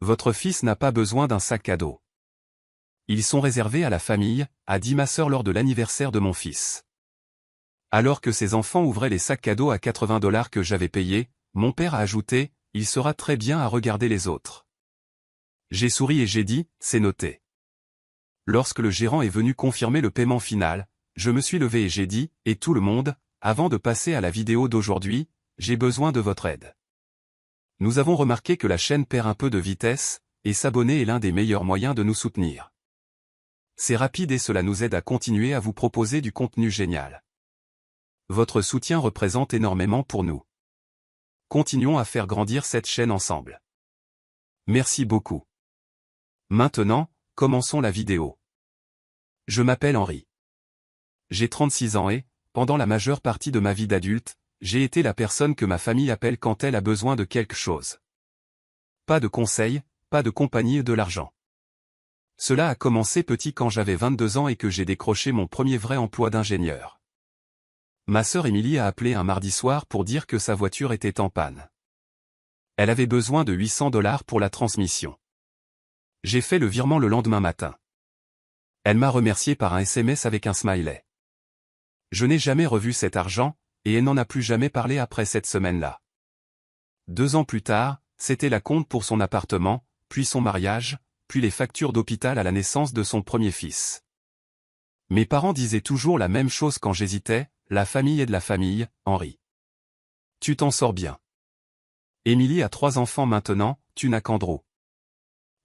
Votre fils n'a pas besoin d'un sac cadeau. Ils sont réservés à la famille, a dit ma sœur lors de l'anniversaire de mon fils. Alors que ses enfants ouvraient les sacs cadeaux à 80 $ que j'avais payés, mon père a ajouté, il sera très bien à regarder les autres. J'ai souri et j'ai dit, c'est noté. Lorsque le gérant est venu confirmer le paiement final, je me suis levé et j'ai dit, et tout le monde, avant de passer à la vidéo d'aujourd'hui, j'ai besoin de votre aide. Nous avons remarqué que la chaîne perd un peu de vitesse, et s'abonner est l'un des meilleurs moyens de nous soutenir. C'est rapide et cela nous aide à continuer à vous proposer du contenu génial. Votre soutien représente énormément pour nous. Continuons à faire grandir cette chaîne ensemble. Merci beaucoup. Maintenant, commençons la vidéo. Je m'appelle Henri. J'ai 36 ans et, pendant la majeure partie de ma vie d'adulte, j'ai été la personne que ma famille appelle quand elle a besoin de quelque chose. Pas de conseils, pas de compagnie et de l'argent. Cela a commencé petit quand j'avais 22 ans et que j'ai décroché mon premier vrai emploi d'ingénieur. Ma sœur Émilie a appelé un mardi soir pour dire que sa voiture était en panne. Elle avait besoin de 800 $ pour la transmission. J'ai fait le virement le lendemain matin. Elle m'a remercié par un SMS avec un smiley. Je n'ai jamais revu cet argent, et elle n'en a plus jamais parlé après cette semaine-là. 2 ans plus tard, c'était la compte pour son appartement, puis son mariage, puis les factures d'hôpital à la naissance de son premier fils. Mes parents disaient toujours la même chose quand j'hésitais, la famille est de la famille, Henri. Tu t'en sors bien. Émilie a 3 enfants maintenant, tu n'as qu'Andrew.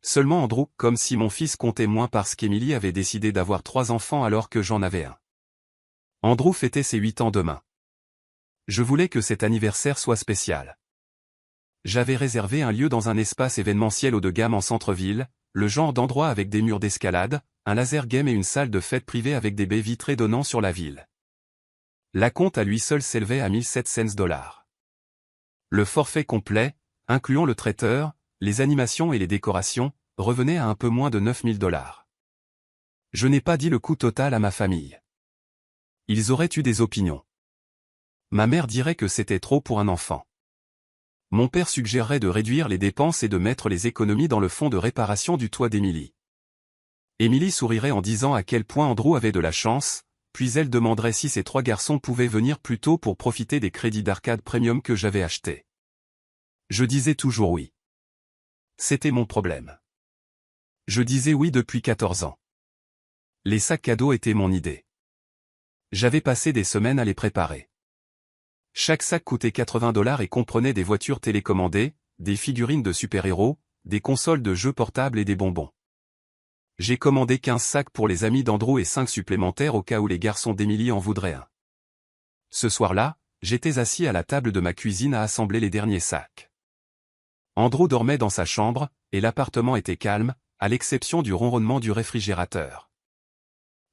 Seulement Andrew, comme si mon fils comptait moins parce qu'Émilie avait décidé d'avoir 3 enfants alors que j'en avais un. Andrew fêtait ses 8 ans demain. Je voulais que cet anniversaire soit spécial. J'avais réservé un lieu dans un espace événementiel haut de gamme en centre-ville, le genre d'endroit avec des murs d'escalade, un laser game et une salle de fête privée avec des baies vitrées donnant sur la ville. La compte à lui seul s'élevait à 1700 $. Le forfait complet, incluant le traiteur, les animations et les décorations, revenait à un peu moins de 9000 $. Je n'ai pas dit le coût total à ma famille. Ils auraient eu des opinions. Ma mère dirait que c'était trop pour un enfant. Mon père suggérerait de réduire les dépenses et de mettre les économies dans le fonds de réparation du toit d'Émilie. Émilie sourirait en disant à quel point Andrew avait de la chance, puis elle demanderait si ses 3 garçons pouvaient venir plus tôt pour profiter des crédits d'arcade premium que j'avais achetés. Je disais toujours oui. C'était mon problème. Je disais oui depuis 14 ans. Les sacs cadeaux étaient mon idée. J'avais passé des semaines à les préparer. Chaque sac coûtait 80 $ et comprenait des voitures télécommandées, des figurines de super-héros, des consoles de jeux portables et des bonbons. J'ai commandé 15 sacs pour les amis d'Andrew et 5 supplémentaires au cas où les garçons d'Émilie en voudraient un. Ce soir-là, j'étais assis à la table de ma cuisine à assembler les derniers sacs. Andrew dormait dans sa chambre, et l'appartement était calme, à l'exception du ronronnement du réfrigérateur.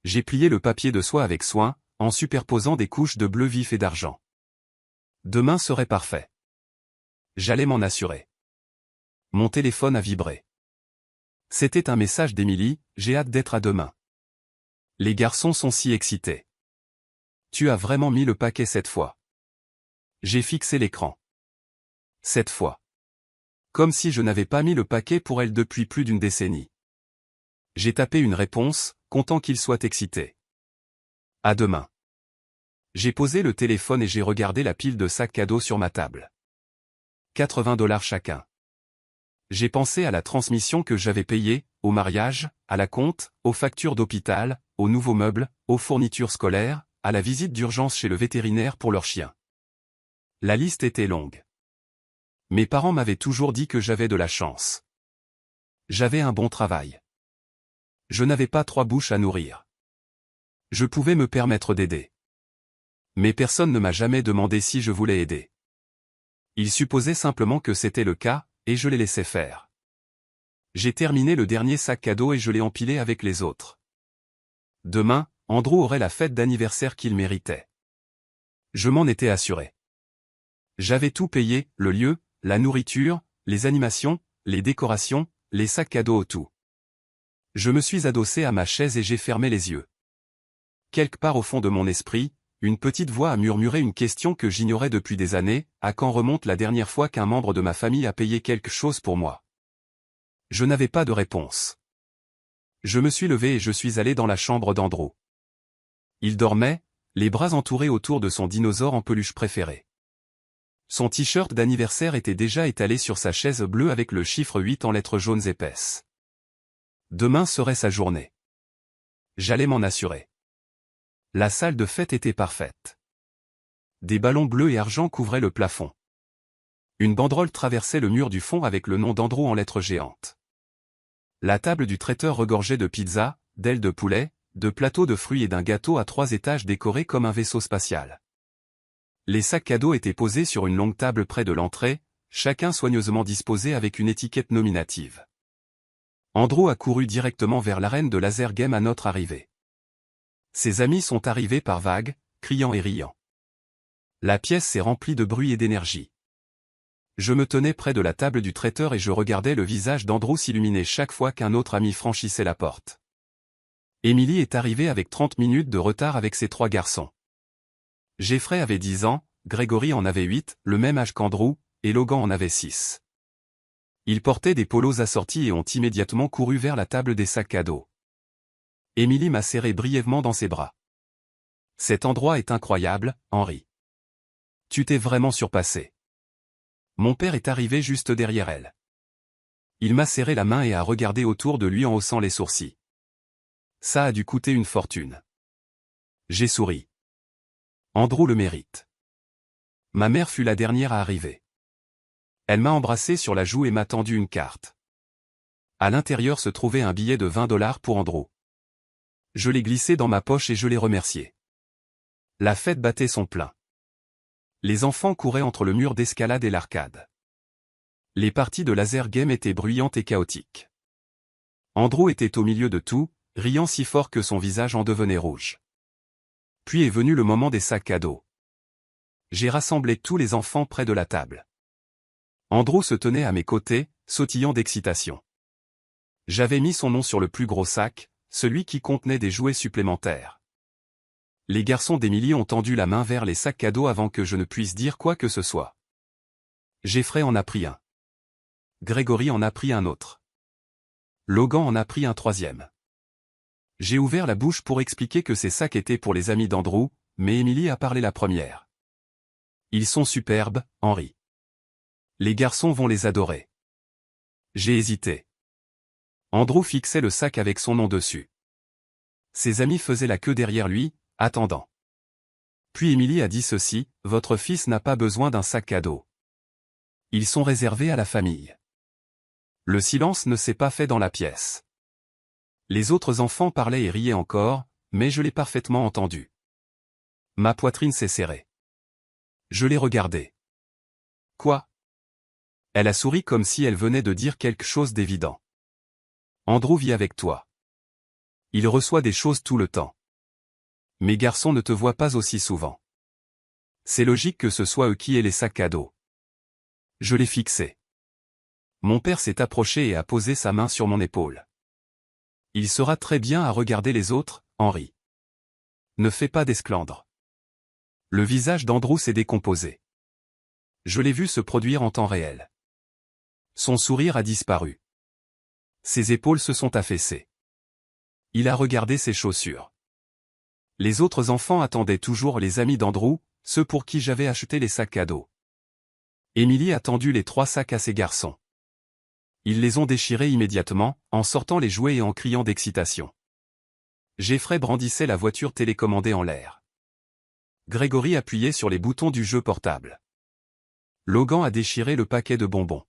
J'ai plié le papier de soie avec soin, en superposant des couches de bleu vif et d'argent. Demain serait parfait. J'allais m'en assurer. Mon téléphone a vibré. C'était un message d'Émilie, j'ai hâte d'être à demain. Les garçons sont si excités. Tu as vraiment mis le paquet cette fois. J'ai fixé l'écran. Cette fois. Comme si je n'avais pas mis le paquet pour elle depuis plus d'une décennie. J'ai tapé une réponse, content qu'ils soient excités. À demain. J'ai posé le téléphone et j'ai regardé la pile de sacs cadeaux sur ma table. 80 $ chacun. J'ai pensé à la transmission que j'avais payée, au mariage, à la compte, aux factures d'hôpital, aux nouveaux meubles, aux fournitures scolaires, à la visite d'urgence chez le vétérinaire pour leur chien. La liste était longue. Mes parents m'avaient toujours dit que j'avais de la chance. J'avais un bon travail. Je n'avais pas 3 bouches à nourrir. Je pouvais me permettre d'aider. Mais personne ne m'a jamais demandé si je voulais aider. Ils supposaient simplement que c'était le cas, et je les laissais faire. J'ai terminé le dernier sac cadeau et je l'ai empilé avec les autres. Demain, Andrew aurait la fête d'anniversaire qu'il méritait. Je m'en étais assuré. J'avais tout payé, le lieu, la nourriture, les animations, les décorations, les sacs cadeaux au tout. Je me suis adossé à ma chaise et j'ai fermé les yeux. Quelque part au fond de mon esprit, une petite voix a murmuré une question que j'ignorais depuis des années, à quand remonte la dernière fois qu'un membre de ma famille a payé quelque chose pour moi? Je n'avais pas de réponse. Je me suis levé et je suis allé dans la chambre d'Andrew. Il dormait, les bras entourés autour de son dinosaure en peluche préféré. Son t-shirt d'anniversaire était déjà étalé sur sa chaise bleue avec le chiffre 8 en lettres jaunes épaisses. Demain serait sa journée. J'allais m'en assurer. La salle de fête était parfaite. Des ballons bleus et argent couvraient le plafond. Une banderole traversait le mur du fond avec le nom d'Andrew en lettres géantes. La table du traiteur regorgeait de pizzas, d'ailes de poulet, de plateaux de fruits et d'un gâteau à 3 étages décoré comme un vaisseau spatial. Les sacs cadeaux étaient posés sur une longue table près de l'entrée, chacun soigneusement disposé avec une étiquette nominative. Andrew a couru directement vers l'arène de laser game à notre arrivée. Ses amis sont arrivés par vagues, criant et riant. La pièce s'est remplie de bruit et d'énergie. Je me tenais près de la table du traiteur et je regardais le visage d'Andrew s'illuminer chaque fois qu'un autre ami franchissait la porte. Emily est arrivée avec 30 minutes de retard avec ses 3 garçons. Jeffrey avait 10 ans, Gregory en avait 8, le même âge qu'Andrew, et Logan en avait 6. Ils portaient des polos assortis et ont immédiatement couru vers la table des sacs cadeaux. Emily m'a serré brièvement dans ses bras. Cet endroit est incroyable, Henry. Tu t'es vraiment surpassé. Mon père est arrivé juste derrière elle. Il m'a serré la main et a regardé autour de lui en haussant les sourcils. Ça a dû coûter une fortune. J'ai souri. Andrew le mérite. Ma mère fut la dernière à arriver. Elle m'a embrassé sur la joue et m'a tendu une carte. À l'intérieur se trouvait un billet de $20 pour Andrew. Je l'ai glissé dans ma poche et je l'ai remercié. La fête battait son plein. Les enfants couraient entre le mur d'escalade et l'arcade. Les parties de laser game étaient bruyantes et chaotiques. Andrew était au milieu de tout, riant si fort que son visage en devenait rouge. Puis est venu le moment des sacs cadeaux. J'ai rassemblé tous les enfants près de la table. Andrew se tenait à mes côtés, sautillant d'excitation. J'avais mis son nom sur le plus gros sac, celui qui contenait des jouets supplémentaires. Les garçons d'Emily ont tendu la main vers les sacs cadeaux avant que je ne puisse dire quoi que ce soit. Jeffrey en a pris un. Gregory en a pris un autre. Logan en a pris un troisième. J'ai ouvert la bouche pour expliquer que ces sacs étaient pour les amis d'Andrew, mais Emily a parlé la première. Ils sont superbes, Henry. Les garçons vont les adorer. J'ai hésité. Andrew fixait le sac avec son nom dessus. Ses amis faisaient la queue derrière lui, attendant. Puis Emily a dit ceci, « Votre fils n'a pas besoin d'un sac cadeau. Ils sont réservés à la famille. » Le silence ne s'est pas fait dans la pièce. Les autres enfants parlaient et riaient encore, mais je l'ai parfaitement entendu. Ma poitrine s'est serrée. Je l'ai regardée. Quoi? Elle a souri comme si elle venait de dire quelque chose d'évident. Andrew vit avec toi. Il reçoit des choses tout le temps. Mes garçons ne te voient pas aussi souvent. C'est logique que ce soit eux qui aient les sacs cadeaux. Je l'ai fixé. Mon père s'est approché et a posé sa main sur mon épaule. Il sera très bien à regarder les autres, Henry. Ne fais pas d'esclandre. Le visage d'Andrew s'est décomposé. Je l'ai vu se produire en temps réel. Son sourire a disparu. Ses épaules se sont affaissées. Il a regardé ses chaussures. Les autres enfants attendaient toujours les amis d'Andrew, ceux pour qui j'avais acheté les sacs cadeaux. Emily a tendu les 3 sacs à ses garçons. Ils les ont déchirés immédiatement, en sortant les jouets et en criant d'excitation. Jeffrey brandissait la voiture télécommandée en l'air. Gregory appuyait sur les boutons du jeu portable. Logan a déchiré le paquet de bonbons.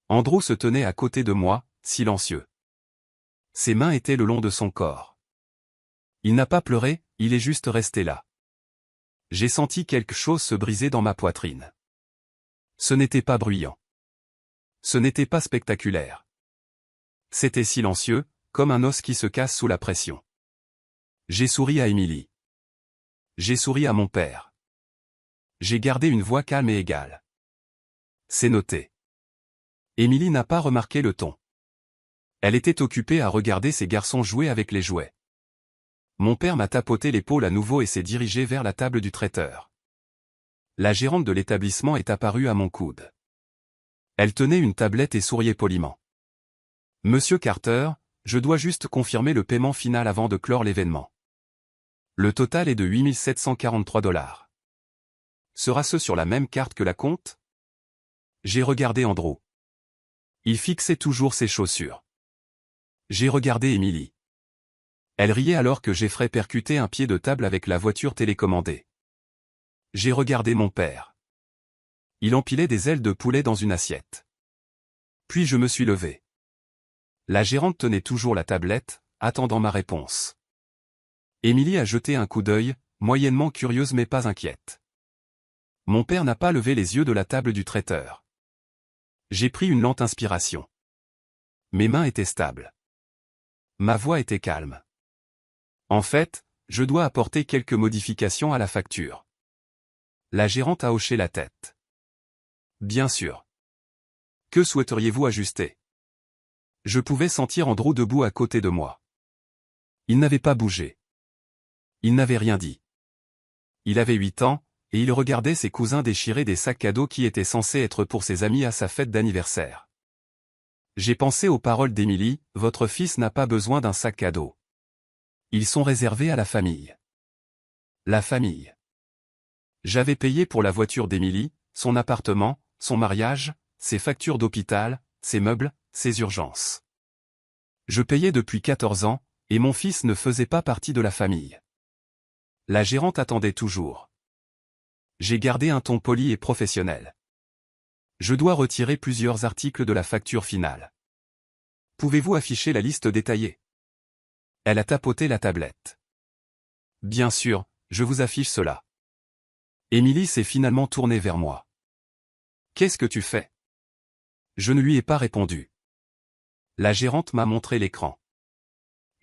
Andrew se tenait à côté de moi, silencieux. Ses mains étaient le long de son corps. Il n'a pas pleuré, il est juste resté là. J'ai senti quelque chose se briser dans ma poitrine. Ce n'était pas bruyant. Ce n'était pas spectaculaire. C'était silencieux, comme un os qui se casse sous la pression. J'ai souri à Emily. J'ai souri à mon père. J'ai gardé une voix calme et égale. C'est noté. Emily n'a pas remarqué le ton. Elle était occupée à regarder ses garçons jouer avec les jouets. Mon père m'a tapoté l'épaule à nouveau et s'est dirigé vers la table du traiteur. La gérante de l'établissement est apparue à mon coude. Elle tenait une tablette et souriait poliment. Monsieur Carter, je dois juste confirmer le paiement final avant de clore l'événement. Le total est de 8 743 $. Sera-ce sur la même carte que la compte? J'ai regardé Andrew. Il fixait toujours ses chaussures. J'ai regardé Emily. Elle riait alors que Jeffrey percutait un pied de table avec la voiture télécommandée. J'ai regardé mon père. Il empilait des ailes de poulet dans une assiette. Puis je me suis levé. La gérante tenait toujours la tablette, attendant ma réponse. Emily a jeté un coup d'œil, moyennement curieuse mais pas inquiète. Mon père n'a pas levé les yeux de la table du traiteur. J'ai pris une lente inspiration. Mes mains étaient stables. Ma voix était calme. En fait, je dois apporter quelques modifications à la facture. La gérante a hoché la tête. Bien sûr. Que souhaiteriez-vous ajuster? Je pouvais sentir Andrew debout à côté de moi. Il n'avait pas bougé. Il n'avait rien dit. Il avait 8 ans, et il regardait ses cousins déchirer des sacs cadeaux qui étaient censés être pour ses amis à sa fête d'anniversaire. J'ai pensé aux paroles d'Emily, « Votre fils n'a pas besoin d'un sac cadeau. Ils sont réservés à la famille. » La famille. J'avais payé pour la voiture d'Emily, son appartement, son mariage, ses factures d'hôpital, ses meubles, ses urgences. Je payais depuis 14 ans, et mon fils ne faisait pas partie de la famille. La gérante attendait toujours. J'ai gardé un ton poli et professionnel. Je dois retirer plusieurs articles de la facture finale. Pouvez-vous afficher la liste détaillée? Elle a tapoté la tablette. Bien sûr, je vous affiche cela. Emily s'est finalement tournée vers moi. Qu'est-ce que tu fais? Je ne lui ai pas répondu. La gérante m'a montré l'écran.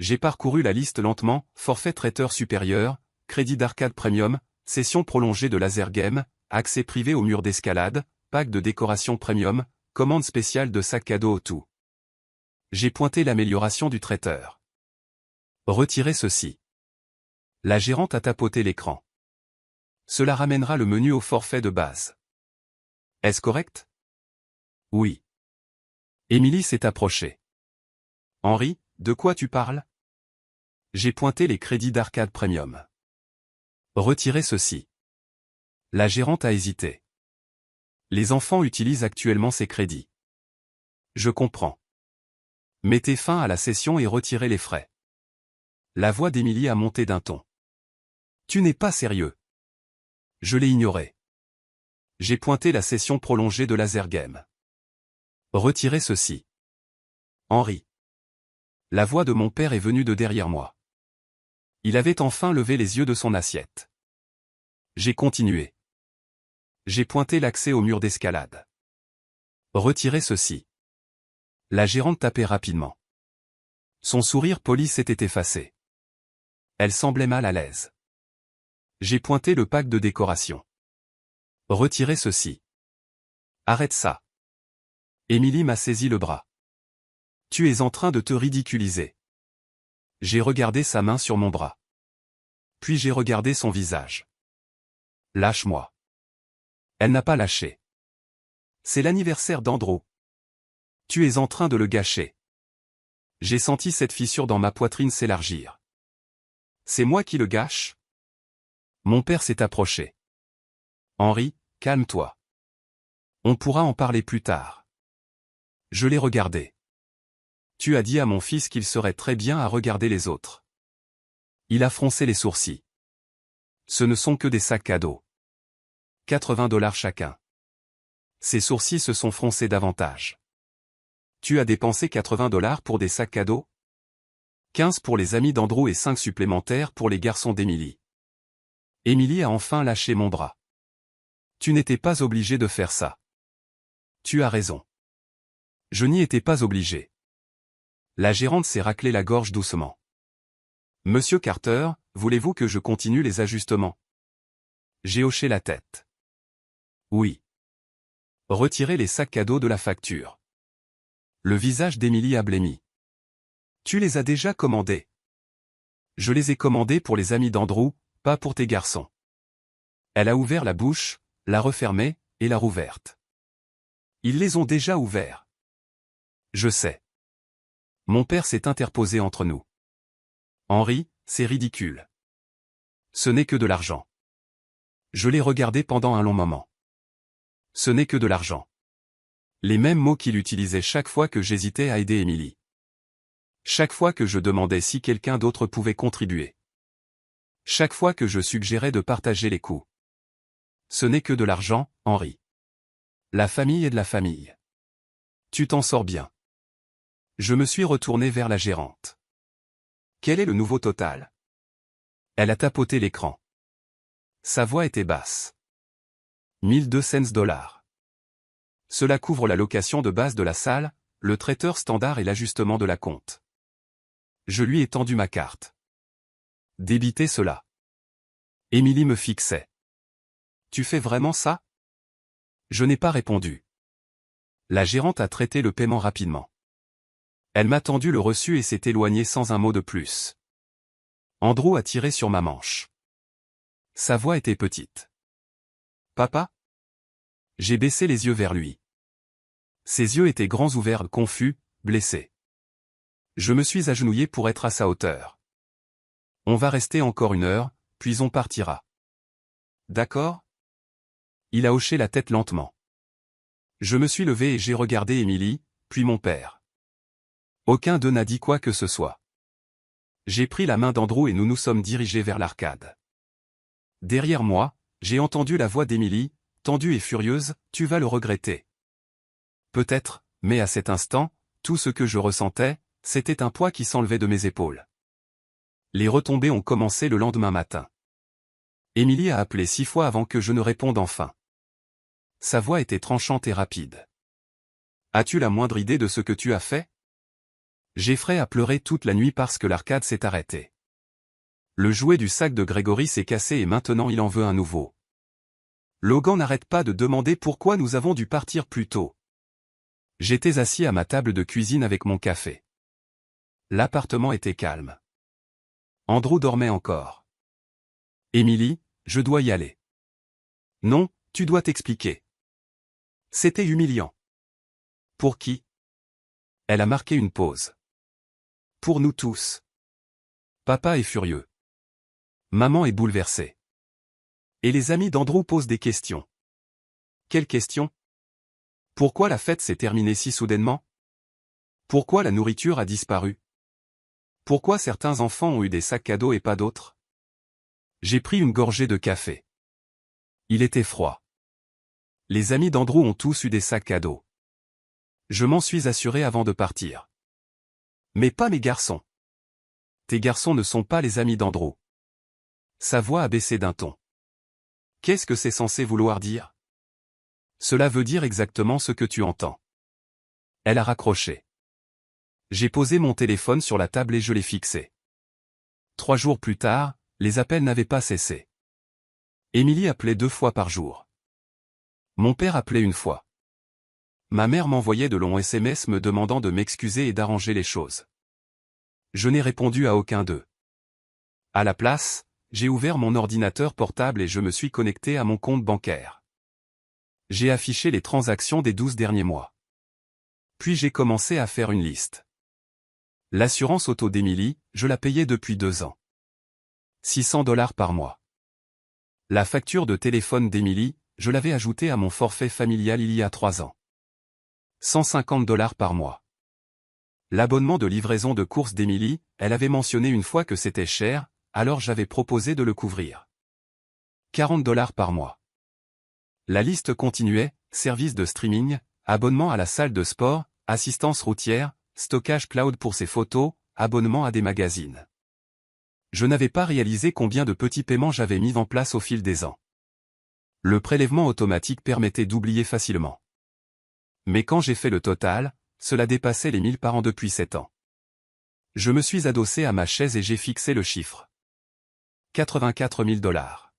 J'ai parcouru la liste lentement, forfait traiteur supérieur, crédit d'arcade premium, session prolongée de laser game, accès privé au mur d'escalade, pack de décoration premium, commande spéciale de sac cadeau au tout. J'ai pointé l'amélioration du traiteur. Retirez ceci. La gérante a tapoté l'écran. Cela ramènera le menu au forfait de base. Est-ce correct? Oui. Emily s'est approchée. Henri, de quoi tu parles? J'ai pointé les crédits d'arcade premium. Retirez ceci. La gérante a hésité. Les enfants utilisent actuellement ces crédits. Je comprends. Mettez fin à la session et retirez les frais. La voix d'Emily a monté d'un ton. Tu n'es pas sérieux. Je l'ai ignoré. J'ai pointé la session prolongée de laser game. Retirez ceci. Henri. La voix de mon père est venue de derrière moi. Il avait enfin levé les yeux de son assiette. J'ai continué. J'ai pointé l'accès au mur d'escalade. Retirez ceci. La gérante tapait rapidement. Son sourire poli s'était effacé. Elle semblait mal à l'aise. J'ai pointé le pack de décoration. Retirez ceci. Arrête ça. Emily m'a saisi le bras. Tu es en train de te ridiculiser. J'ai regardé sa main sur mon bras. Puis j'ai regardé son visage. Lâche-moi. Elle n'a pas lâché. C'est l'anniversaire d'Andrew. Tu es en train de le gâcher. J'ai senti cette fissure dans ma poitrine s'élargir. C'est moi qui le gâche? Mon père s'est approché. Henri, calme-toi. On pourra en parler plus tard. Je l'ai regardé. Tu as dit à mon fils qu'il serait très bien à regarder les autres. Il a froncé les sourcils. Ce ne sont que des sacs cadeaux. 80 $ chacun. Ses sourcils se sont froncés davantage. Tu as dépensé 80 $ pour des sacs cadeaux? 15 pour les amis d'Andrew et 5 supplémentaires pour les garçons d'Emily. Emily a enfin lâché mon bras. Tu n'étais pas obligé de faire ça. Tu as raison. Je n'y étais pas obligé. La gérante s'est raclé la gorge doucement. Monsieur Carter, voulez-vous que je continue les ajustements? J'ai hoché la tête. Oui. Retirez les sacs cadeaux de la facture. Le visage d'Emily a blêmi. Tu les as déjà commandés? Je les ai commandés pour les amis d'Andrew, pas pour tes garçons. Elle a ouvert la bouche, l'a refermée, et l'a rouverte. Ils les ont déjà ouverts. Je sais. Mon père s'est interposé entre nous. Henri, c'est ridicule. Ce n'est que de l'argent. Je l'ai regardé pendant un long moment. Ce n'est que de l'argent. Les mêmes mots qu'il utilisait chaque fois que j'hésitais à aider Émilie. Chaque fois que je demandais si quelqu'un d'autre pouvait contribuer. Chaque fois que je suggérais de partager les coûts. Ce n'est que de l'argent, Henri. La famille est de la famille. Tu t'en sors bien. Je me suis retourné vers la gérante. Quel est le nouveau total? Elle a tapoté l'écran. Sa voix était basse. 1200 $. Cela couvre la location de base de la salle, le traiteur standard et l'ajustement de la compte. Je lui ai tendu ma carte. Débitez cela. Émilie me fixait. Tu fais vraiment ça? Je n'ai pas répondu. La gérante a traité le paiement rapidement. Elle m'a tendu le reçu et s'est éloignée sans un mot de plus. Andrew a tiré sur ma manche. Sa voix était petite. Papa? J'ai baissé les yeux vers lui. Ses yeux étaient grands ouverts, confus, blessés. Je me suis agenouillé pour être à sa hauteur. On va rester encore 1 heure, puis on partira. D'accord? Il a hoché la tête lentement. Je me suis levé et j'ai regardé Émilie, puis mon père. Aucun d'eux n'a dit quoi que ce soit. J'ai pris la main d'Andrew et nous nous sommes dirigés vers l'arcade. Derrière moi, j'ai entendu la voix d'Émilie, tendue et furieuse, « Tu vas le regretter. » Peut-être, mais à cet instant, tout ce que je ressentais, c'était un poids qui s'enlevait de mes épaules. Les retombées ont commencé le lendemain matin. Émilie a appelé 6 fois avant que je ne réponde enfin. Sa voix était tranchante et rapide. As-tu la moindre idée de ce que tu as fait? Jeffrey a pleuré toute la nuit parce que l'arcade s'est arrêtée. Le jouet du sac de Grégory s'est cassé et maintenant il en veut un nouveau. Logan n'arrête pas de demander pourquoi nous avons dû partir plus tôt. J'étais assis à ma table de cuisine avec mon café. L'appartement était calme. Andrew dormait encore. Émilie, je dois y aller. Non, tu dois t'expliquer. C'était humiliant. Pour qui? Elle a marqué une pause. Pour nous tous. Papa est furieux. Maman est bouleversée. Et les amis d'Andrew posent des questions. Quelles questions? Pourquoi la fête s'est terminée si soudainement? Pourquoi la nourriture a disparu? Pourquoi certains enfants ont eu des sacs cadeaux et pas d'autres? J'ai pris une gorgée de café. Il était froid. Les amis d'Andrew ont tous eu des sacs cadeaux. Je m'en suis assuré avant de partir. Mais pas mes garçons. Tes garçons ne sont pas les amis d'Andrew. Sa voix a baissé d'un ton. Qu'est-ce que c'est censé vouloir dire? Cela veut dire exactement ce que tu entends. Elle a raccroché. J'ai posé mon téléphone sur la table et je l'ai fixé. 3 jours plus tard, les appels n'avaient pas cessé. Émilie appelait 2 fois par jour. Mon père appelait 1 fois. Ma mère m'envoyait de longs SMS me demandant de m'excuser et d'arranger les choses. Je n'ai répondu à aucun d'eux. À la place, j'ai ouvert mon ordinateur portable et je me suis connecté à mon compte bancaire. J'ai affiché les transactions des 12 derniers mois. Puis j'ai commencé à faire une liste. L'assurance auto d'Émilie, je la payais depuis 2 ans. 600 $ par mois. La facture de téléphone d'Émilie, je l'avais ajoutée à mon forfait familial il y a 3 ans. 150 $ par mois. L'abonnement de livraison de courses d'Émilie, elle avait mentionné une fois que c'était cher, alors j'avais proposé de le couvrir. 40 $ par mois. La liste continuait, services de streaming, abonnement à la salle de sport, assistance routière, stockage cloud pour ses photos, abonnement à des magazines. Je n'avais pas réalisé combien de petits paiements j'avais mis en place au fil des ans. Le prélèvement automatique permettait d'oublier facilement. Mais quand j'ai fait le total, cela dépassait les 1000 par an depuis 7 ans. Je me suis adossé à ma chaise et j'ai fixé le chiffre. 84 000 $.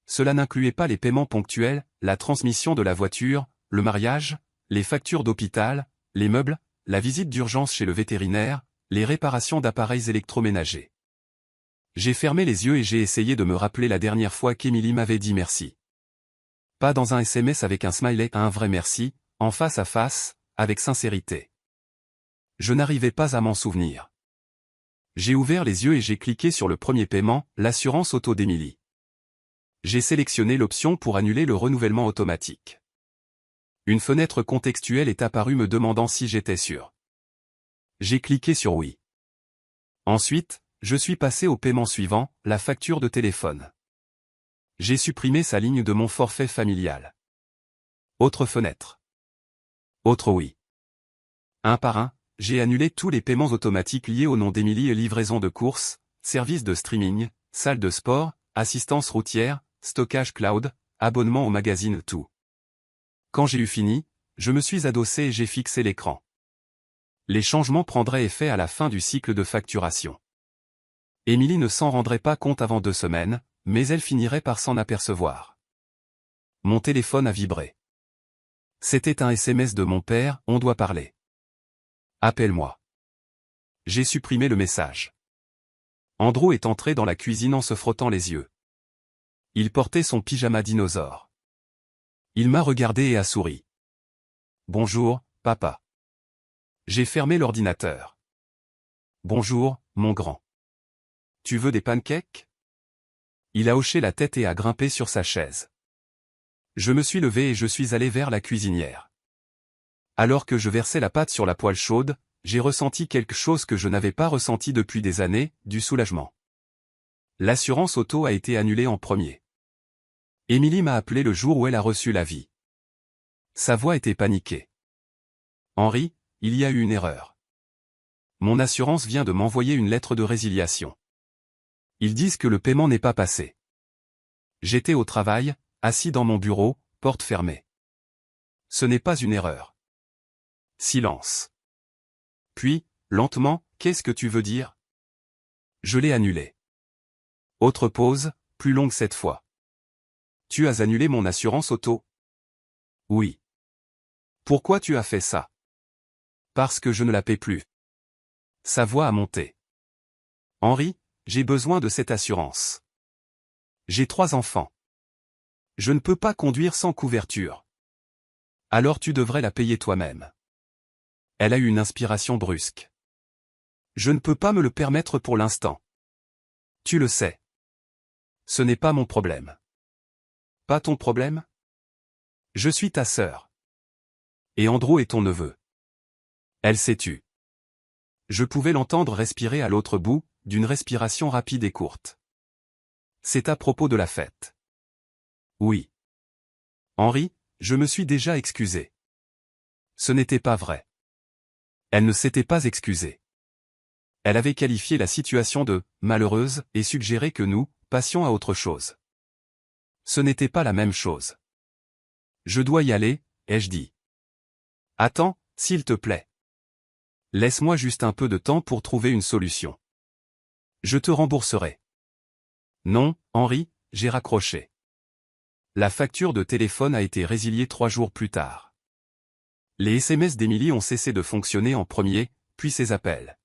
Cela n'incluait pas les paiements ponctuels, la transmission de la voiture, le mariage, les factures d'hôpital, les meubles, la visite d'urgence chez le vétérinaire, les réparations d'appareils électroménagers. J'ai fermé les yeux et j'ai essayé de me rappeler la dernière fois qu'Émilie m'avait dit merci. Pas dans un SMS avec un smiley, un vrai merci, en face à face, avec sincérité. Je n'arrivais pas à m'en souvenir. J'ai ouvert les yeux et j'ai cliqué sur le premier paiement, l'assurance auto d'Émilie. J'ai sélectionné l'option pour annuler le renouvellement automatique. Une fenêtre contextuelle est apparue me demandant si j'étais sûr. J'ai cliqué sur oui. Ensuite, je suis passé au paiement suivant, la facture de téléphone. J'ai supprimé sa ligne de mon forfait familial. Autre fenêtre. Autre oui. Un par un, j'ai annulé tous les paiements automatiques liés au nom d'Émilie et livraison de courses, services de streaming, salle de sport, assistance routière, stockage cloud, abonnement au magazine tout. Quand j'ai eu fini, je me suis adossé et j'ai fixé l'écran. Les changements prendraient effet à la fin du cycle de facturation. Émilie ne s'en rendrait pas compte avant 2 semaines, mais elle finirait par s'en apercevoir. Mon téléphone a vibré. C'était un SMS de mon père, on doit parler. Appelle-moi. J'ai supprimé le message. Andrew est entré dans la cuisine en se frottant les yeux. Il portait son pyjama dinosaure. Il m'a regardé et a souri. Bonjour, papa. J'ai fermé l'ordinateur. Bonjour, mon grand. Tu veux des pancakes? Il a hoché la tête et a grimpé sur sa chaise. Je me suis levé et je suis allé vers la cuisinière. Alors que je versais la pâte sur la poêle chaude, j'ai ressenti quelque chose que je n'avais pas ressenti depuis des années, du soulagement. L'assurance auto a été annulée en premier. Émilie m'a appelé le jour où elle a reçu l'avis. Sa voix était paniquée. Henri, il y a eu une erreur. Mon assurance vient de m'envoyer une lettre de résiliation. Ils disent que le paiement n'est pas passé. J'étais au travail, assis dans mon bureau, porte fermée. Ce n'est pas une erreur. Silence. Puis, lentement, qu'est-ce que tu veux dire? Je l'ai annulé. Autre pause, plus longue cette fois. Tu as annulé mon assurance auto? Oui. Pourquoi tu as fait ça? Parce que je ne la paie plus. Sa voix a monté. Henri, j'ai besoin de cette assurance. J'ai 3 enfants. Je ne peux pas conduire sans couverture. Alors tu devrais la payer toi-même. Elle a eu une inspiration brusque. Je ne peux pas me le permettre pour l'instant. Tu le sais. Ce n'est pas mon problème. Pas ton problème? Je suis ta sœur. Et Andrew est ton neveu. Elle s'est tue. Je pouvais l'entendre respirer à l'autre bout, d'une respiration rapide et courte. C'est à propos de la fête. Oui. Henri, je me suis déjà excusé. Ce n'était pas vrai. Elle ne s'était pas excusée. Elle avait qualifié la situation de « malheureuse » et suggéré que nous passions à autre chose. Ce n'était pas la même chose. Je dois y aller, ai-je dit. Attends, s'il te plaît. Laisse-moi juste un peu de temps pour trouver une solution. Je te rembourserai. Non, Henri, j'ai raccroché. La facture de téléphone a été résiliée 3 jours plus tard. Les SMS d'Émilie ont cessé de fonctionner en premier, puis ses appels.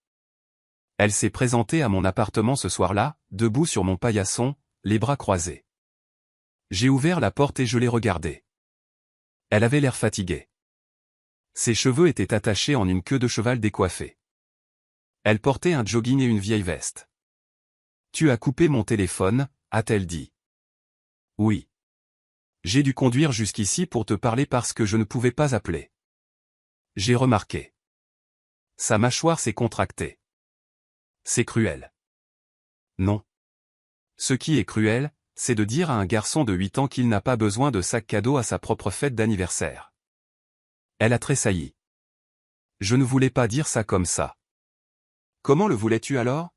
Elle s'est présentée à mon appartement ce soir-là, debout sur mon paillasson, les bras croisés. J'ai ouvert la porte et je l'ai regardée. Elle avait l'air fatiguée. Ses cheveux étaient attachés en une queue de cheval décoiffée. Elle portait un jogging et une vieille veste. « Tu as coupé mon téléphone » a-t-elle dit. « Oui. J'ai dû conduire jusqu'ici pour te parler parce que je ne pouvais pas appeler. » J'ai remarqué. Sa mâchoire s'est contractée. C'est cruel. Non. Ce qui est cruel, c'est de dire à un garçon de 8 ans qu'il n'a pas besoin de sac cadeau à sa propre fête d'anniversaire. Elle a tressailli. Je ne voulais pas dire ça comme ça. Comment le voulais-tu alors?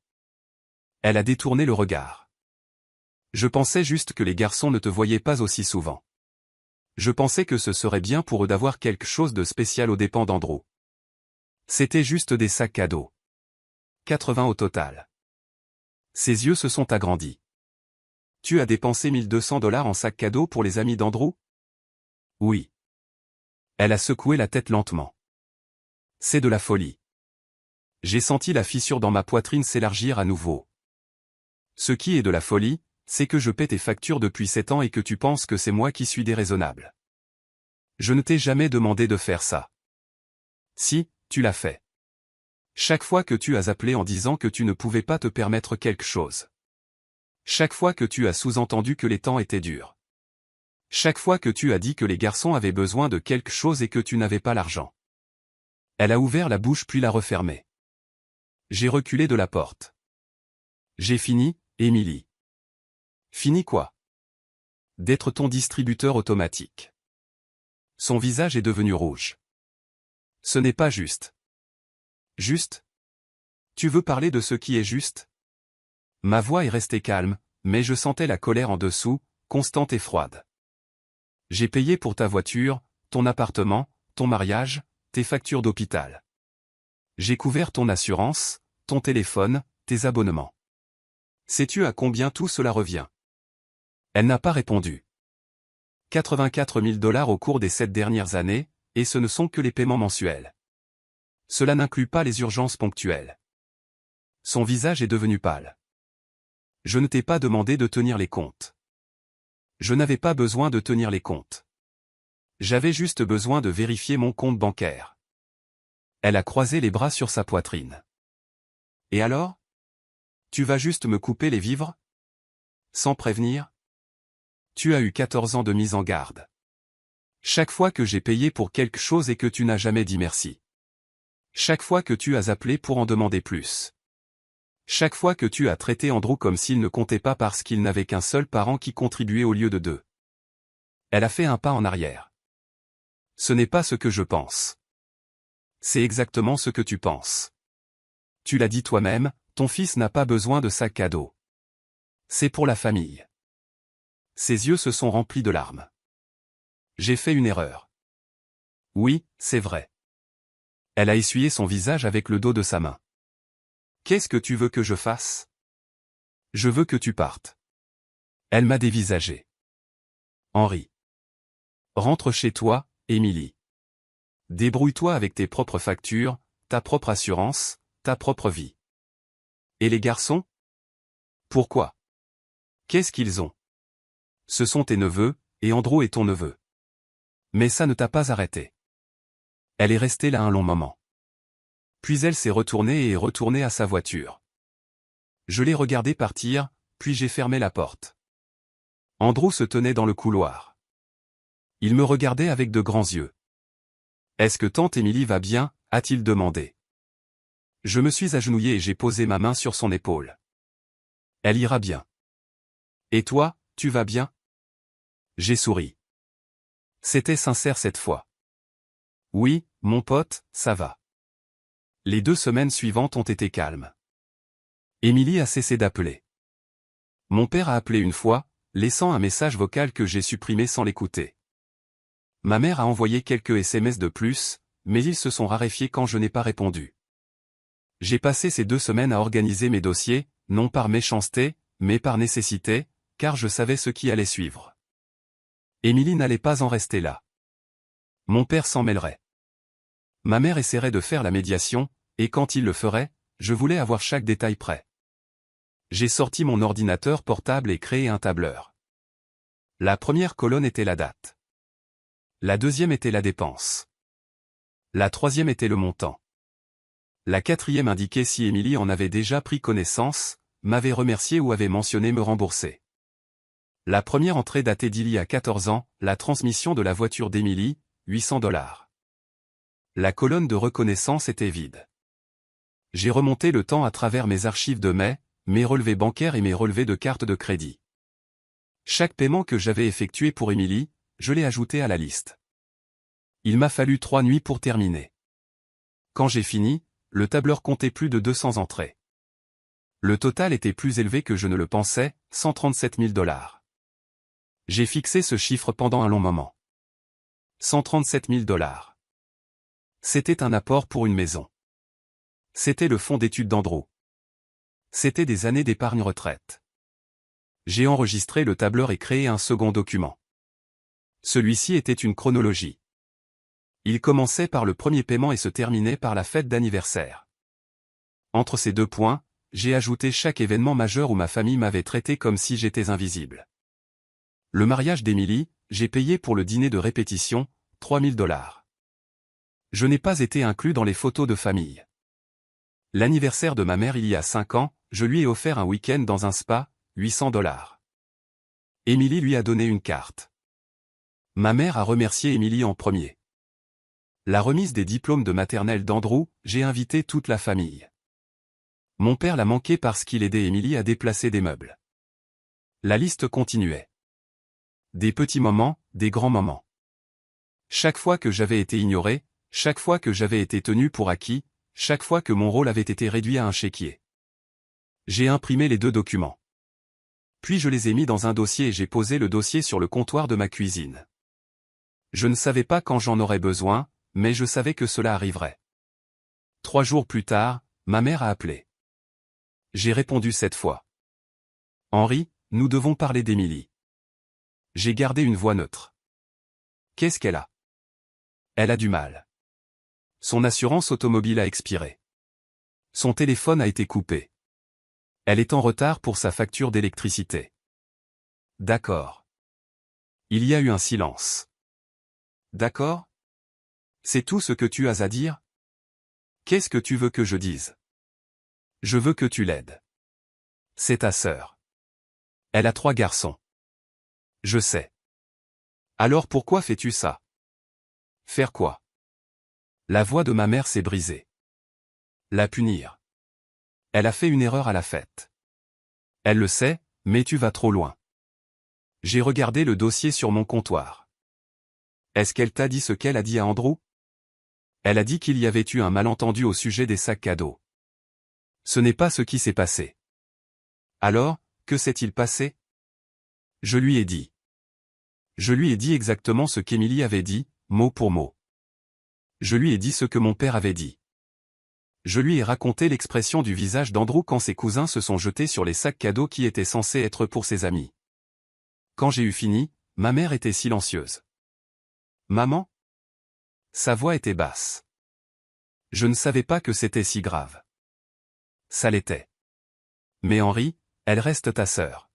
Elle a détourné le regard. Je pensais juste que les garçons ne te voyaient pas aussi souvent. Je pensais que ce serait bien pour eux d'avoir quelque chose de spécial aux dépens d'Andrew. C'était juste des sacs cadeaux. 80 au total. Ses yeux se sont agrandis. Tu as dépensé 1 200 $ en sacs cadeaux pour les amis d'Andrew? Oui. Elle a secoué la tête lentement. C'est de la folie. J'ai senti la fissure dans ma poitrine s'élargir à nouveau. Ce qui est de la folie, c'est que je paie tes factures depuis 7 ans et que tu penses que c'est moi qui suis déraisonnable. Je ne t'ai jamais demandé de faire ça. Si, tu l'as fait. Chaque fois que tu as appelé en disant que tu ne pouvais pas te permettre quelque chose. Chaque fois que tu as sous-entendu que les temps étaient durs. Chaque fois que tu as dit que les garçons avaient besoin de quelque chose et que tu n'avais pas l'argent. Elle a ouvert la bouche puis l'a refermée. J'ai reculé de la porte. J'ai fini, Émilie. Fini quoi? D'être ton distributeur automatique. Son visage est devenu rouge. Ce n'est pas juste. Juste? Tu veux parler de ce qui est juste? Ma voix est restée calme, mais je sentais la colère en dessous, constante et froide. J'ai payé pour ta voiture, ton appartement, ton mariage, tes factures d'hôpital. J'ai couvert ton assurance, ton téléphone, tes abonnements. Sais-tu à combien tout cela revient? Elle n'a pas répondu. 84 000 $ au cours des 7 dernières années, et ce ne sont que les paiements mensuels. Cela n'inclut pas les urgences ponctuelles. Son visage est devenu pâle. Je ne t'ai pas demandé de tenir les comptes. Je n'avais pas besoin de tenir les comptes. J'avais juste besoin de vérifier mon compte bancaire. Elle a croisé les bras sur sa poitrine. Et alors? Tu vas juste me couper les vivres? Sans prévenir? Tu as eu 14 ans de mise en garde. Chaque fois que j'ai payé pour quelque chose et que tu n'as jamais dit merci. Chaque fois que tu as appelé pour en demander plus. Chaque fois que tu as traité Andrew comme s'il ne comptait pas parce qu'il n'avait qu'un seul parent qui contribuait au lieu de deux. Elle a fait un pas en arrière. Ce n'est pas ce que je pense. C'est exactement ce que tu penses. Tu l'as dit toi-même, ton fils n'a pas besoin de sac à dos. C'est pour la famille. Ses yeux se sont remplis de larmes. J'ai fait une erreur. Oui, c'est vrai. Elle a essuyé son visage avec le dos de sa main. Qu'est-ce que tu veux que je fasse? Je veux que tu partes. Elle m'a dévisagé. Henri. Rentre chez toi, Émilie. Débrouille-toi avec tes propres factures, ta propre assurance, ta propre vie. Et les garçons? Pourquoi? Qu'est-ce qu'ils ont? Ce sont tes neveux, et Andrew est ton neveu. Mais ça ne t'a pas arrêté. Elle est restée là un long moment. Puis elle s'est retournée et est retournée à sa voiture. Je l'ai regardé partir, puis j'ai fermé la porte. Andrew se tenait dans le couloir. Il me regardait avec de grands yeux. Est-ce que tante Émilie va bien? A-t-il demandé. Je me suis agenouillé et j'ai posé ma main sur son épaule. Elle ira bien. Et toi, tu vas bien? J'ai souri. C'était sincère cette fois. Oui, mon pote, ça va. Les 2 semaines suivantes ont été calmes. Émilie a cessé d'appeler. Mon père a appelé une fois, laissant un message vocal que j'ai supprimé sans l'écouter. Ma mère a envoyé quelques SMS de plus, mais ils se sont raréfiés quand je n'ai pas répondu. J'ai passé ces 2 semaines à organiser mes dossiers, non par méchanceté, mais par nécessité, car je savais ce qui allait suivre. Émilie n'allait pas en rester là. Mon père s'en mêlerait. Ma mère essaierait de faire la médiation, et quand il le ferait, je voulais avoir chaque détail prêt. J'ai sorti mon ordinateur portable et créé un tableur. La première colonne était la date. La deuxième était la dépense. La troisième était le montant. La quatrième indiquait si Émilie en avait déjà pris connaissance, m'avait remercié ou avait mentionné me rembourser. La première entrée datait d'il y a 14 ans, la transmission de la voiture d'Émilie, 800 $. La colonne de reconnaissance était vide. J'ai remonté le temps à travers mes archives de mai, mes relevés bancaires et mes relevés de carte de crédit. Chaque paiement que j'avais effectué pour Émilie, je l'ai ajouté à la liste. Il m'a fallu 3 nuits pour terminer. Quand j'ai fini, le tableur comptait plus de 200 entrées. Le total était plus élevé que je ne le pensais, 137 000 $. J'ai fixé ce chiffre pendant un long moment. 137 000 $. C'était un apport pour une maison. C'était le fonds d'études d'Andrew. C'était des années d'épargne retraite. J'ai enregistré le tableur et créé un second document. Celui-ci était une chronologie. Il commençait par le premier paiement et se terminait par la fête d'anniversaire. Entre ces 2 points, j'ai ajouté chaque événement majeur où ma famille m'avait traité comme si j'étais invisible. Le mariage d'Émilie, j'ai payé pour le dîner de répétition, 3 000 $. Je n'ai pas été inclus dans les photos de famille. L'anniversaire de ma mère il y a 5 ans, je lui ai offert un week-end dans un spa, 800 $. Émilie lui a donné une carte. Ma mère a remercié Émilie en premier. La remise des diplômes de maternelle d'Andrew, j'ai invité toute la famille. Mon père l'a manqué parce qu'il aidait Émilie à déplacer des meubles. La liste continuait. Des petits moments, des grands moments. Chaque fois que j'avais été ignoré, chaque fois que j'avais été tenu pour acquis, chaque fois que mon rôle avait été réduit à un chéquier. J'ai imprimé les 2 documents. Puis je les ai mis dans un dossier et j'ai posé le dossier sur le comptoir de ma cuisine. Je ne savais pas quand j'en aurais besoin, mais je savais que cela arriverait. 3 jours plus tard, ma mère a appelé. J'ai répondu cette fois. Henri, nous devons parler d'Émilie. J'ai gardé une voix neutre. Qu'est-ce qu'elle a? Elle a du mal. Son assurance automobile a expiré. Son téléphone a été coupé. Elle est en retard pour sa facture d'électricité. D'accord. Il y a eu un silence. D'accord? C'est tout ce que tu as à dire? Qu'est-ce que tu veux que je dise? Je veux que tu l'aides. C'est ta sœur. Elle a 3 garçons. Je sais. Alors pourquoi fais-tu ça? Faire quoi? La voix de ma mère s'est brisée. La punir. Elle a fait une erreur à la fête. Elle le sait, mais tu vas trop loin. J'ai regardé le dossier sur mon comptoir. Est-ce qu'elle t'a dit ce qu'elle a dit à Andrew? Elle a dit qu'il y avait eu un malentendu au sujet des sacs cadeaux. Ce n'est pas ce qui s'est passé. Alors, que s'est-il passé? Je lui ai dit. Je lui ai dit exactement ce qu'Émilie avait dit, mot pour mot. Je lui ai dit ce que mon père avait dit. Je lui ai raconté l'expression du visage d'Andrew quand ses cousins se sont jetés sur les sacs cadeaux qui étaient censés être pour ses amis. Quand j'ai eu fini, ma mère était silencieuse. Maman? Sa voix était basse. Je ne savais pas que c'était si grave. Ça l'était. Mais Henri, elle reste ta sœur.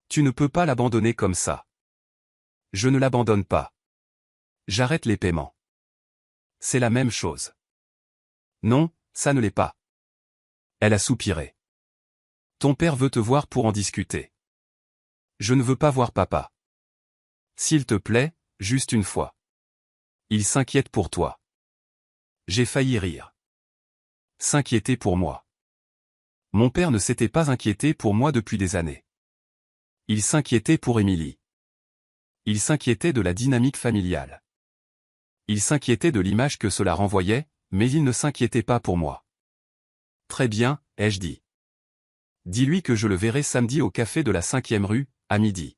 Tu ne peux pas l'abandonner comme ça. Je ne l'abandonne pas. J'arrête les paiements. C'est la même chose. Non, ça ne l'est pas. Elle a soupiré. Ton père veut te voir pour en discuter. Je ne veux pas voir papa. S'il te plaît, juste une fois. Il s'inquiète pour toi. J'ai failli rire. S'inquiéter pour moi. Mon père ne s'était pas inquiété pour moi depuis des années. Il s'inquiétait pour Émilie. Il s'inquiétait de la dynamique familiale. Il s'inquiétait de l'image que cela renvoyait, mais il ne s'inquiétait pas pour moi. Très bien, ai-je dit. Dis-lui que je le verrai samedi au café de la 5e rue, à midi.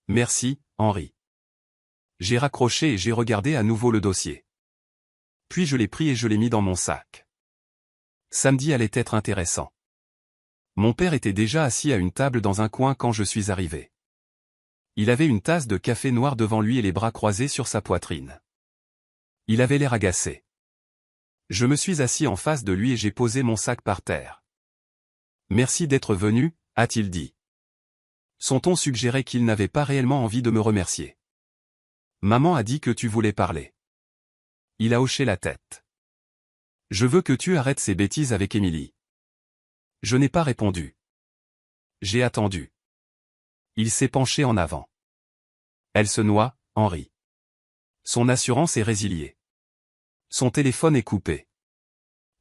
Merci, Henri. J'ai raccroché et j'ai regardé à nouveau le dossier. Puis je l'ai pris et je l'ai mis dans mon sac. Samedi allait être intéressant. Mon père était déjà assis à une table dans un coin quand je suis arrivé. Il avait une tasse de café noir devant lui et les bras croisés sur sa poitrine. Il avait l'air agacé. Je me suis assis en face de lui et j'ai posé mon sac par terre. Merci d'être venu, a-t-il dit. Son ton suggérait qu'il n'avait pas réellement envie de me remercier. Maman a dit que tu voulais parler. Il a hoché la tête. Je veux que tu arrêtes ces bêtises avec Émilie. Je n'ai pas répondu. J'ai attendu. Il s'est penché en avant. Elle se noie, Henri. Son assurance est résiliée. Son téléphone est coupé.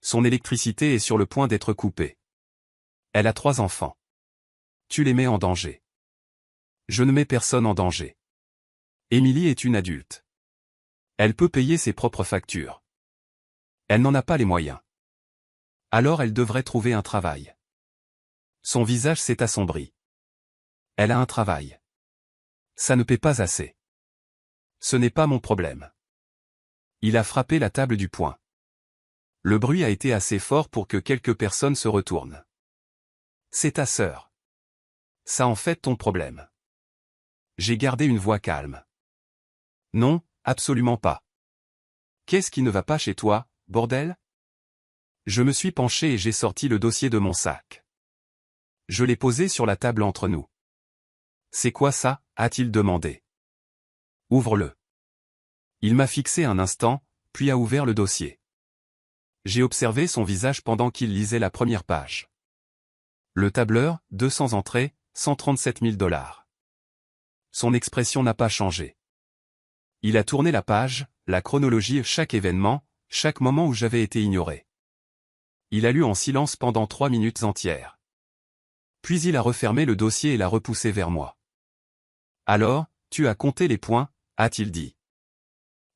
Son électricité est sur le point d'être coupée. Elle a 3 enfants. Tu les mets en danger. Je ne mets personne en danger. Émilie est une adulte. Elle peut payer ses propres factures. Elle n'en a pas les moyens. Alors elle devrait trouver un travail. Son visage s'est assombri. Elle a un travail. Ça ne paie pas assez. Ce n'est pas mon problème. Il a frappé la table du poing. Le bruit a été assez fort pour que quelques personnes se retournent. C'est ta sœur. Ça en fait ton problème. J'ai gardé une voix calme. Non, absolument pas. Qu'est-ce qui ne va pas chez toi, bordel? Je me suis penché et j'ai sorti le dossier de mon sac. Je l'ai posé sur la table entre nous. C'est quoi ça? A-t-il demandé. Ouvre-le. Il m'a fixé un instant, puis a ouvert le dossier. J'ai observé son visage pendant qu'il lisait la première page. Le tableur, 200 entrées, 137 000 $. Son expression n'a pas changé. Il a tourné la page, la chronologie, chaque événement, chaque moment où j'avais été ignoré. Il a lu en silence pendant 3 minutes entières. Puis il a refermé le dossier et l'a repoussé vers moi. Alors, tu as compté les points, a-t-il dit.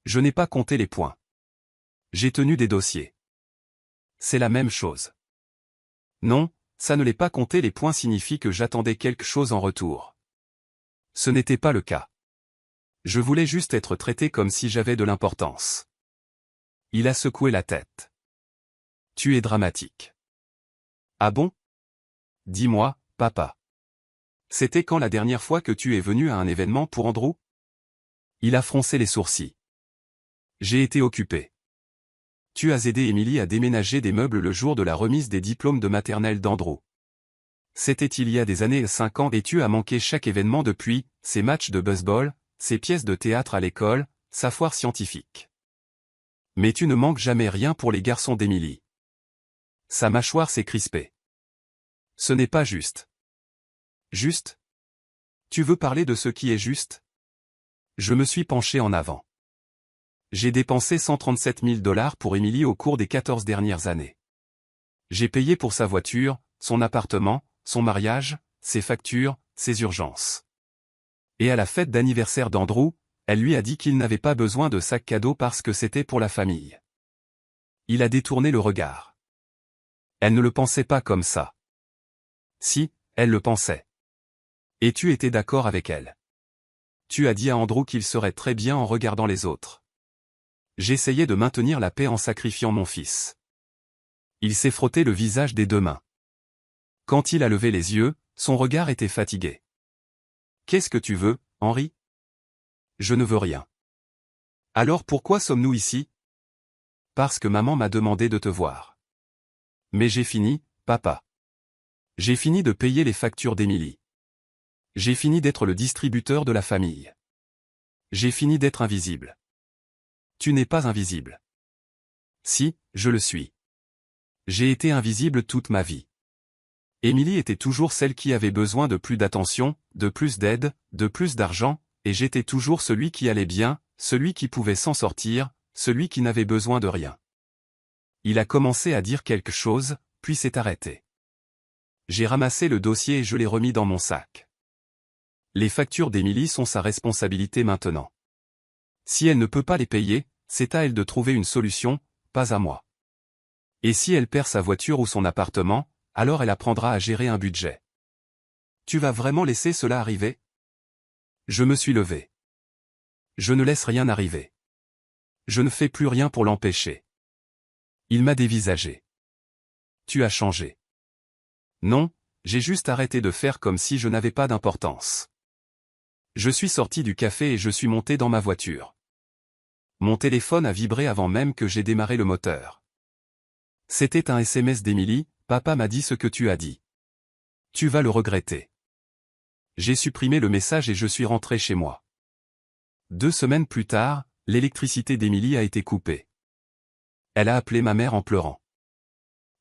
Je n'ai pas compté les points. J'ai tenu des dossiers. C'est la même chose. Non, ça ne l'est pas, compter les points signifie que j'attendais quelque chose en retour. Ce n'était pas le cas. Je voulais juste être traité comme si j'avais de l'importance. Il a secoué la tête. Tu es dramatique. Ah bon? Dis-moi, papa. C'était quand la dernière fois que tu es venu à un événement pour Andrew? Il a froncé les sourcils. J'ai été occupé. Tu as aidé Emily à déménager des meubles le jour de la remise des diplômes de maternelle d'Andrew. C'était il y a des années, 5 ans, et tu as manqué chaque événement depuis, ses matchs de baseball, ses pièces de théâtre à l'école, sa foire scientifique. Mais tu ne manques jamais rien pour les garçons d'Emily. Sa mâchoire s'est crispée. Ce n'est pas juste. Juste? Tu veux parler de ce qui est juste? Je me suis penché en avant. J'ai dépensé 137 000 $ pour Emily au cours des 14 dernières années. J'ai payé pour sa voiture, son appartement, son mariage, ses factures, ses urgences. Et à la fête d'anniversaire d'Andrew, elle lui a dit qu'il n'avait pas besoin de sac cadeau parce que c'était pour la famille. Il a détourné le regard. Elle ne le pensait pas comme ça. Si, elle le pensait. Et tu étais d'accord avec elle. Tu as dit à Andrew qu'il serait très bien en regardant les autres. J'essayais de maintenir la paix en sacrifiant mon fils. Il s'est frotté le visage des deux mains. Quand il a levé les yeux, son regard était fatigué. Qu'est-ce que tu veux, Henry? Je ne veux rien. Alors pourquoi sommes-nous ici? Parce que maman m'a demandé de te voir. Mais j'ai fini, papa. J'ai fini de payer les factures d'Emily. J'ai fini d'être le distributeur de la famille. J'ai fini d'être invisible. Tu n'es pas invisible. Si, je le suis. J'ai été invisible toute ma vie. Emily était toujours celle qui avait besoin de plus d'attention, de plus d'aide, de plus d'argent, et j'étais toujours celui qui allait bien, celui qui pouvait s'en sortir, celui qui n'avait besoin de rien. Il a commencé à dire quelque chose, puis s'est arrêté. J'ai ramassé le dossier et je l'ai remis dans mon sac. Les factures d'Emily sont sa responsabilité maintenant. Si elle ne peut pas les payer, c'est à elle de trouver une solution, pas à moi. Et si elle perd sa voiture ou son appartement, alors elle apprendra à gérer un budget. Tu vas vraiment laisser cela arriver? Je me suis levé. Je ne laisse rien arriver. Je ne fais plus rien pour l'empêcher. Il m'a dévisagé. Tu as changé. Non, j'ai juste arrêté de faire comme si je n'avais pas d'importance. Je suis sorti du café et je suis monté dans ma voiture. Mon téléphone a vibré avant même que j'ai démarré le moteur. C'était un SMS d'Emily, papa m'a dit ce que tu as dit. Tu vas le regretter. J'ai supprimé le message et je suis rentré chez moi. 2 semaines plus tard, l'électricité d'Emily a été coupée. Elle a appelé ma mère en pleurant.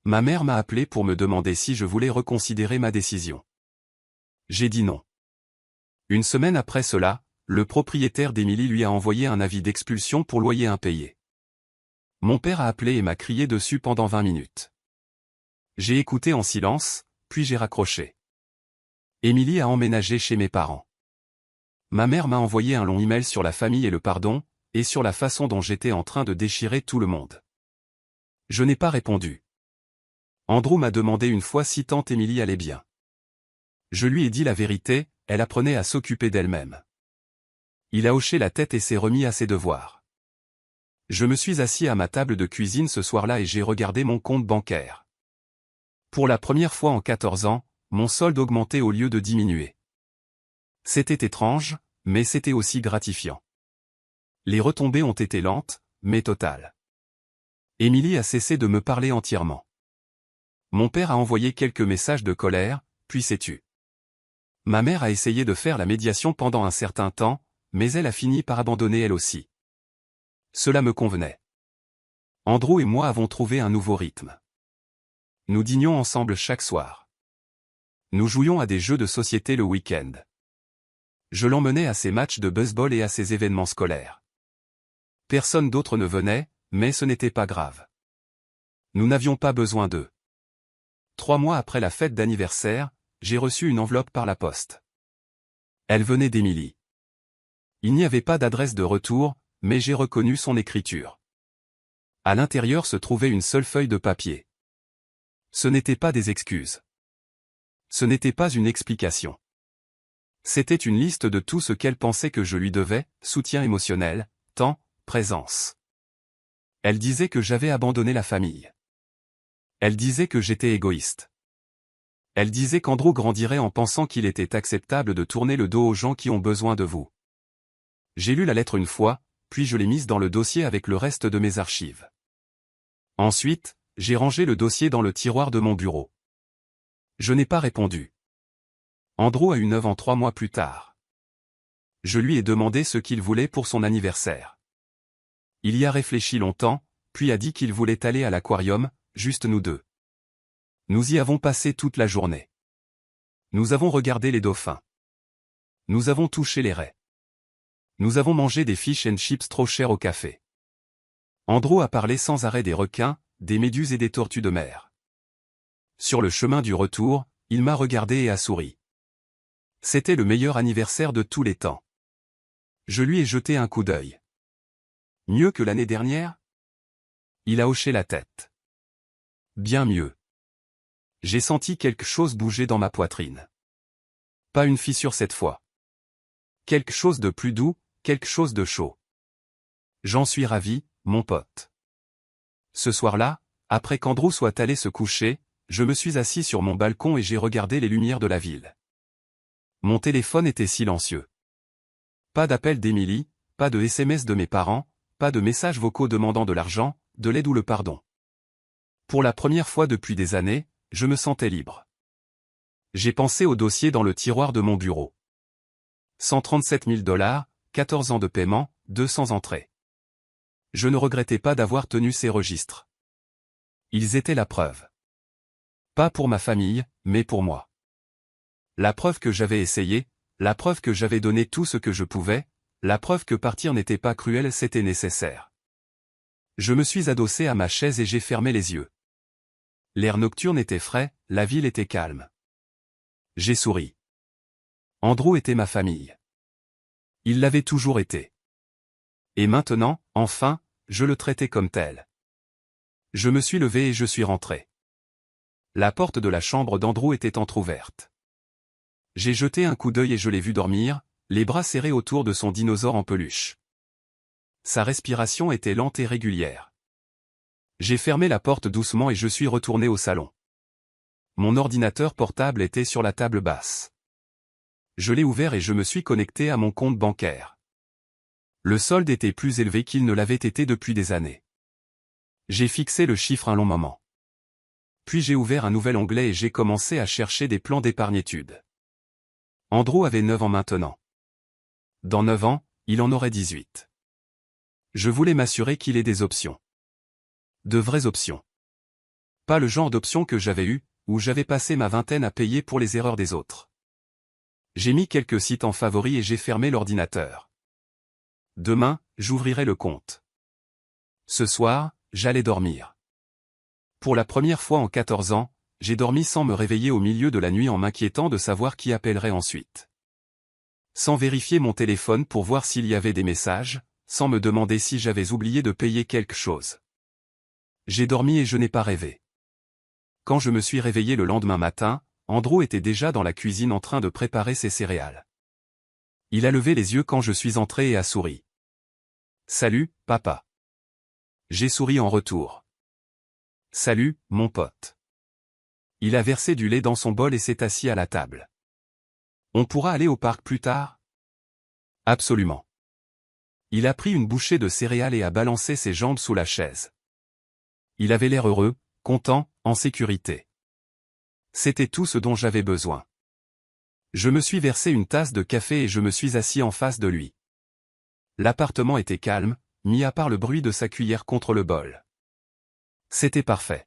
Ma mère m'a appelé pour me demander si je voulais reconsidérer ma décision. J'ai dit non. Une semaine après cela, le propriétaire d'Emily lui a envoyé un avis d'expulsion pour loyer impayé. Mon père a appelé et m'a crié dessus pendant 20 minutes. J'ai écouté en silence, puis j'ai raccroché. Emily a emménagé chez mes parents. Ma mère m'a envoyé un long email sur la famille et le pardon, et sur la façon dont j'étais en train de déchirer tout le monde. Je n'ai pas répondu. Andrew m'a demandé une fois si tante Emily allait bien. Je lui ai dit la vérité, elle apprenait à s'occuper d'elle-même. Il a hoché la tête et s'est remis à ses devoirs. Je me suis assis à ma table de cuisine ce soir-là et j'ai regardé mon compte bancaire. Pour la première fois en 14 ans, mon solde augmentait au lieu de diminuer. C'était étrange, mais c'était aussi gratifiant. Les retombées ont été lentes, mais totales. Emily a cessé de me parler entièrement. Mon père a envoyé quelques messages de colère, puis s'est tu. Ma mère a essayé de faire la médiation pendant un certain temps, mais elle a fini par abandonner elle aussi. Cela me convenait. Andrew et moi avons trouvé un nouveau rythme. Nous dînions ensemble chaque soir. Nous jouions à des jeux de société le week-end. Je l'emmenais à ses matchs de baseball et à ses événements scolaires. Personne d'autre ne venait, mais ce n'était pas grave. Nous n'avions pas besoin d'eux. 3 mois après la fête d'anniversaire, j'ai reçu une enveloppe par la poste. Elle venait d'Emily. Il n'y avait pas d'adresse de retour, mais j'ai reconnu son écriture. À l'intérieur se trouvait une seule feuille de papier. Ce n'étaient pas des excuses. Ce n'était pas une explication. C'était une liste de tout ce qu'elle pensait que je lui devais, soutien émotionnel, temps, présence. Elle disait que j'avais abandonné la famille. Elle disait que j'étais égoïste. Elle disait qu'Andrew grandirait en pensant qu'il était acceptable de tourner le dos aux gens qui ont besoin de vous. J'ai lu la lettre une fois, puis je l'ai mise dans le dossier avec le reste de mes archives. Ensuite, j'ai rangé le dossier dans le tiroir de mon bureau. Je n'ai pas répondu. Andrew a eu 9 ans 3 mois plus tard. Je lui ai demandé ce qu'il voulait pour son anniversaire. Il y a réfléchi longtemps, puis a dit qu'il voulait aller à l'aquarium, juste nous deux. Nous y avons passé toute la journée. Nous avons regardé les dauphins. Nous avons touché les raies. Nous avons mangé des fish and chips trop chers au café. Andrew a parlé sans arrêt des requins, des méduses et des tortues de mer. Sur le chemin du retour, il m'a regardé et a souri. C'était le meilleur anniversaire de tous les temps. Je lui ai jeté un coup d'œil. Mieux que l'année dernière? Il a hoché la tête. Bien mieux. J'ai senti quelque chose bouger dans ma poitrine. Pas une fissure cette fois. Quelque chose de plus doux, quelque chose de chaud. J'en suis ravi, mon pote. Ce soir-là, après qu'Andrew soit allé se coucher, je me suis assis sur mon balcon et j'ai regardé les lumières de la ville. Mon téléphone était silencieux. Pas d'appel d'Emily, pas de SMS de mes parents, pas de messages vocaux demandant de l'argent, de l'aide ou le pardon. Pour la première fois depuis des années, je me sentais libre. J'ai pensé au dossier dans le tiroir de mon bureau. 137 000 $, 14 ans de paiement, 200 entrées. Je ne regrettais pas d'avoir tenu ces registres. Ils étaient la preuve. Pas pour ma famille, mais pour moi. La preuve que j'avais essayé, la preuve que j'avais donné tout ce que je pouvais, la preuve que partir n'était pas cruel, c'était nécessaire. Je me suis adossé à ma chaise et j'ai fermé les yeux. L'air nocturne était frais, la ville était calme. J'ai souri. Andrew était ma famille. Il l'avait toujours été. Et maintenant, enfin, je le traitais comme tel. Je me suis levé et je suis rentré. La porte de la chambre d'Andrew était entr'ouverte. J'ai jeté un coup d'œil et je l'ai vu dormir, les bras serrés autour de son dinosaure en peluche. Sa respiration était lente et régulière. J'ai fermé la porte doucement et je suis retourné au salon. Mon ordinateur portable était sur la table basse. Je l'ai ouvert et je me suis connecté à mon compte bancaire. Le solde était plus élevé qu'il ne l'avait été depuis des années. J'ai fixé le chiffre un long moment. Puis j'ai ouvert un nouvel onglet et j'ai commencé à chercher des plans d'épargne-études. Andrew avait 9 ans maintenant. Dans 9 ans, il en aurait 18. Je voulais m'assurer qu'il ait des options. De vraies options. Pas le genre d'options que j'avais eues, où j'avais passé ma vingtaine à payer pour les erreurs des autres. J'ai mis quelques sites en favoris et j'ai fermé l'ordinateur. Demain, j'ouvrirai le compte. Ce soir, j'allais dormir. Pour la première fois en 14 ans, j'ai dormi sans me réveiller au milieu de la nuit en m'inquiétant de savoir qui appellerait ensuite. Sans vérifier mon téléphone pour voir s'il y avait des messages, sans me demander si j'avais oublié de payer quelque chose. J'ai dormi et je n'ai pas rêvé. Quand je me suis réveillé le lendemain matin, Andrew était déjà dans la cuisine en train de préparer ses céréales. Il a levé les yeux quand je suis entré et a souri. « Salut, papa. » J'ai souri en retour. « Salut, mon pote. » Il a versé du lait dans son bol et s'est assis à la table. « On pourra aller au parc plus tard? » Absolument. Il a pris une bouchée de céréales et a balancé ses jambes sous la chaise. Il avait l'air heureux, content, en sécurité. C'était tout ce dont j'avais besoin. Je me suis versé une tasse de café et je me suis assis en face de lui. L'appartement était calme, mis à part le bruit de sa cuillère contre le bol. C'était parfait.